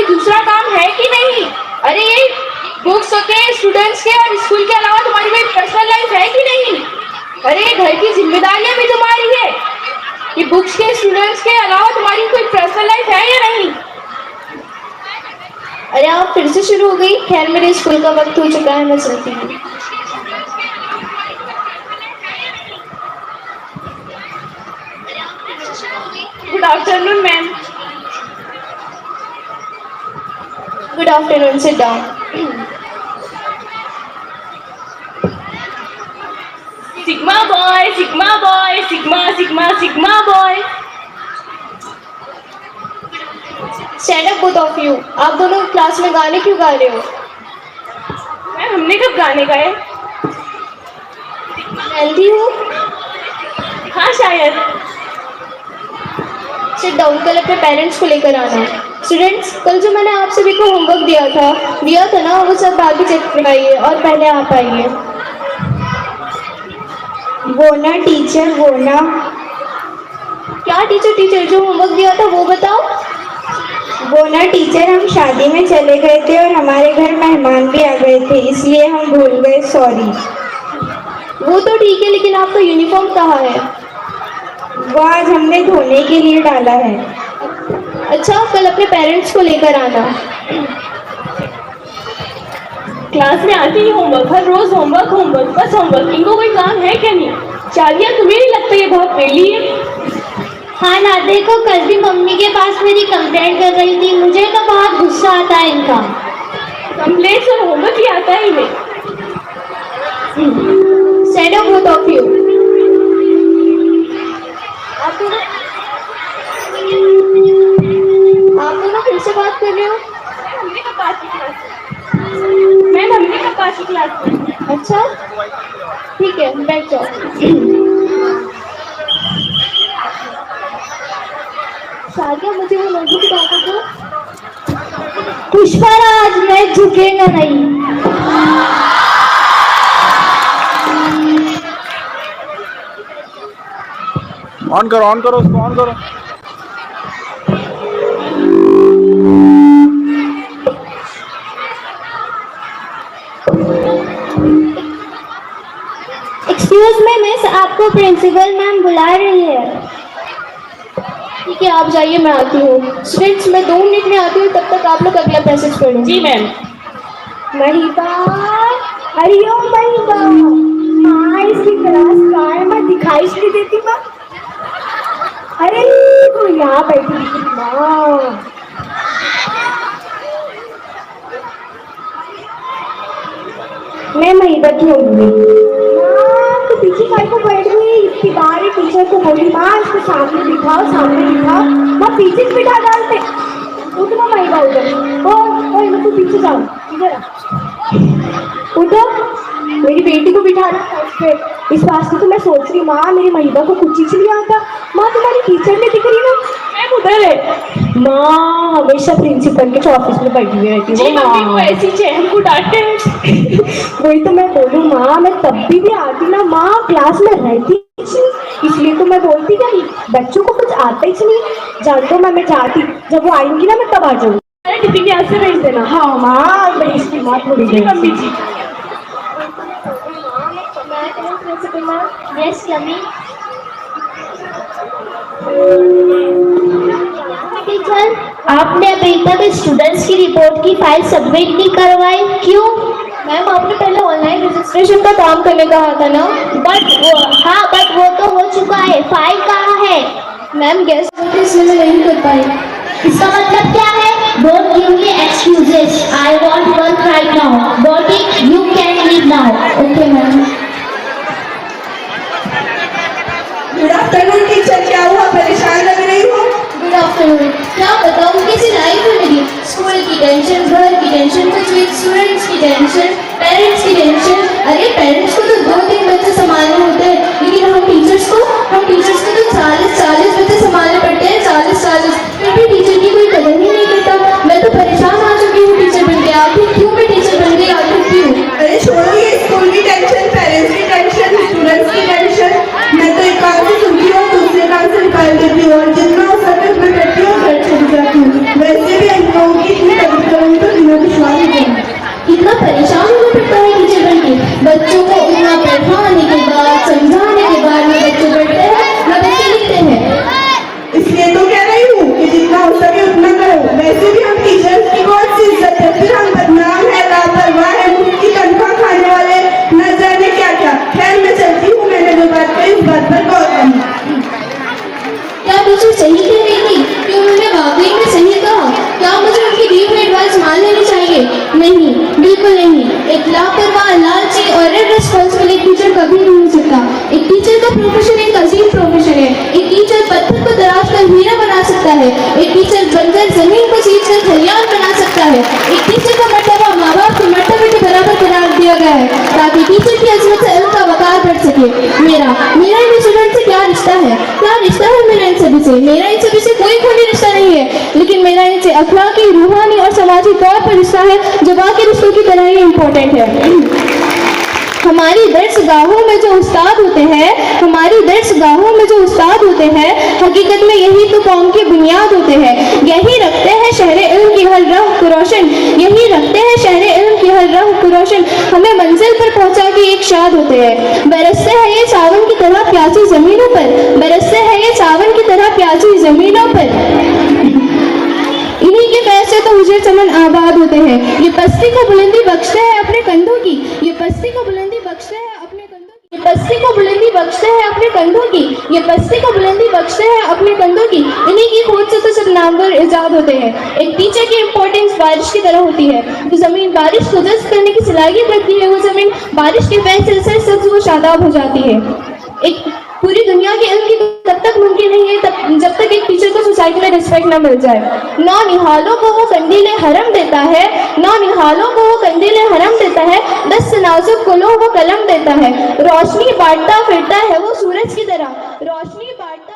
कोई दूसरा काम है कि नहीं? अरे ये बुक्स के, स्टूडेंट्स के और स्कूल के अलावा तुम्हारी कोई पर्सनल लाइफ है कि नहीं? अरे घर की जिम्मेदारियां भी तुम्हारी है। ये बुक्स के, स्टूडेंट्स के अलावा तुम्हारी कोई पर्सनल लाइफ है या नहीं? अरे आप फिर से शुरू हो गई। खैर मेरे स्कूल का वक्त हो चुका है, मैं चलती हूँ। Good afternoon ma'am. Good afternoon, sit down. Sigma boy, sigma boy, sigma sigma sigma boy. Stand up both of you. आप दोनों क्लास में गाने क्यों गा रहे हो? मैम हमने कब गाने गाए? हेल्दी हो? हाँ शायद। Sit down. कल अपने पेरेंट्स को लेकर आना। स्टूडेंट्स, कल जो मैंने आप सभी को होमवर्क दिया था ना, वो सब बाकी चेक करवाइए और पहले आप आइए। वो ना टीचर, वो ना। क्या टीचर जो होमवर्क दिया था वो बताओ। वो ना टीचर, हम शादी में चले गए थे और हमारे घर मेहमान भी आ गए थे, इसलिए हम भूल गए, सॉरी। वो तो ठीक है, लेकिन आपका यूनिफॉर्म कहाँ है? वो आज हमने धोने के लिए डाला है। अच्छा, कल अपने पेरेंट्स को लेकर आना। क्लास में आते ही होमवर्क, हर रोज होमवर्क होमवर्क, बस होमवर्क। इनको कोई काम है क्या नहीं? चालिया, तुम्हें नहीं लगता ये बहुत वेली है? हाँ ना, देखो कल भी मम्मी के पास मेरी कंप्लेंट कर रही थी। मुझे तो बहुत गुस्सा आता है इनका। कंप्लेंट्स और होमवर्क ही आता है इन्हें। Stand up both of you. आप दोनों फिर से बात कर रहे हो? हमने कब बात की क्लास मैम? हमने कब बात की क्लास में? अच्छा ठीक है, बैठ जाओ। सादिया, मुझे वो नोटबुक दिखा दो। पुष्पराज, मैं झुकेगा नहीं। ऑन करो उसको ऑन करो। एक्सक्यूज मी मिस, आपको प्रिंसिपल मैम बुला रही है। ठीक है, आप जाइए, मैं आती हूँ। स्टूडेंट्स, मैं 2 मिनट में आती हूँ, तब तक आप लोग अगला पैसेज पढ़ो। जी मैम। महिबा, हरिओम महिबा। हाँ, इसकी क्लास कहाँ है? मैं दिखाई नहीं देती माँ। अरे वो यहाँ बैठी थी माँ। मैं महिबा की होंगी। माँ तो पीछे भाई को बैठ गई। इतनी बार टीचर को बोली, माँ इसको सामने बिठाओ। माँ पीछे से बिठा डालते। उठो महिबा, उठो। ओ, तू पीछे जाओ, इधर उठो। मेरी बेटी को बिठाना पे। इस वास्ते तो मैं सोच रही, माँ मेरी महिबा को कुछ चीज नहीं आता। माँ तुम्हारी टीचर ने दिख रही ना? मैम उधर है। माँ हमेशा प्रिंसिपल के ऑफिस में बैठी हुई रहती जी मम्मी को ऐसी चाहिए, हमको डांटते हैं। वही तो मैं बोलूँ माँ, मैं तब भी आती ना माँ, क्लास में रहती, इसलिए तो मैं बोलती नहीं, बच्चों को कुछ आता ही नहीं। जानते हो मैं जाती, जब वो आएंगी ना मैं तब आ जाऊँगी। अरे टिफिन यहाँ से भेज देना। हाँ माँ, भेजती माँ थोड़ी देर। Mummy ji. Yes mummy. Teacher, आपने अभी तक स्टूडेंट्स की रिपोर्ट की फाइल सबमिट नहीं करवाई, क्यों? मैम, आपने पहले ऑनलाइन रजिस्ट्रेशन का काम करने कहा था ना। बट वो तो हो चुका है, फाइल कहाँ है? मैम गेस्ट इसलिए मैं नहीं कर पाई। इसका मतलब क्या है? Don't give me excuses. I want work right now. Got it? You can leave now. Okay ma'am. Good afternoon teacher, क्या हुआ? परेशान लग रही हो? Good afternoon. क्या बताऊँ, किसी लाइफ में लगी। स्कूल की टेंशन, घर की टेंशन, कुछ स्टूडेंट्स की टेंशन, पेरेंट्स की टेंशन। अरे पेरेंट्स को तो 2-3 बच्चे संभालने होते हैं, लेकिन हम टीचर्स को तो 40 बच्चे संभालने पड़ते हैं। 40 फिर भी टीचर की कोई कदर ही नहीं करता। मैं तो परेशान आ चुकी हूँ टीचर बन के। आखिर क्यों मैं टीचर बन गई, आखिर क्यों? अरे छोड़ो ये स्कूल की टेंशन, पेरेंट्स की टेंशन, स्टूडेंट्स की टेंशन। मैं तो एक कान से सुनती हूँ, दूसरे कान से निकाल देती हूँ, और जितना हो सके उतना करती हूँ, घर चली जाती हूँ। वैसे भी हम लोगों की इतनी सीट का खलियान बना सकता है। एक टीचर का मर्तबा माँ बाप के मर्तबे के बराबर करार दिया गया है ताकि टीचर की अजमत से इल्म का वकार बढ़ सके। मेरा इन स्टूडेंट से क्या रिश्ता है? मेरा इन सभी से? मेरा इन सभी से कोई खूनी रिश्ता नहीं है, लेकिन मेरा इनसे अखलाकी, रूहानी और समाजी तौर पर रिश्ता है जो बाकी रिश्तों की तरह ही इम्पोर्टेंट है। हमारी दर्सगाहों में जो उस्ताद होते हैं हकीकत में यही तो कौम की बुनियाद होते हैं। यही रखते हैं शहरे इल्म की हर राह को रोशन, हमें मंजिल पर पहुंचा के एक शाद होते हैं। बरसते हैं ये सावन की तरह प्यासी जमीनों पर, इन्हीं के पैसे तो मुझे चमन आबाद होते हैं। ये पस्ती को बुलंदी बख्शते हैं अपने कंधों की, ये पस्ती को बुलंदी बख्शते हैं अपने कंधों की, ये पस्ती को बुलंदी बख्शते हैं अपने कंधों की, ये पस्ती को बुलंदी बख्शते हैं अपने कंधों की। इन्हीं की खोज से तो सब नामवर इजाद होते हैं। एक टीचर की इंपॉर्टेंस बारिश की तरह होती है। जो जमीन बारिश को जज्ब करने की सलाहियत रखती है, वो जमीन बारिश के फैसले से सब्ज व शादाब हो जाती है। एक पूरी दुनिया के इल्म की तब तक मुमकिन नहीं है जब तक एक टीचर को सोसाइटी में रिस्पेक्ट ना मिल जाए। नौनिहालों को वो कंदीले हरम देता है, 10 नाजुक गुलों वो कलम देता है। रोशनी बांटता फिरता है वो सूरज की तरह, रोशनी बांटता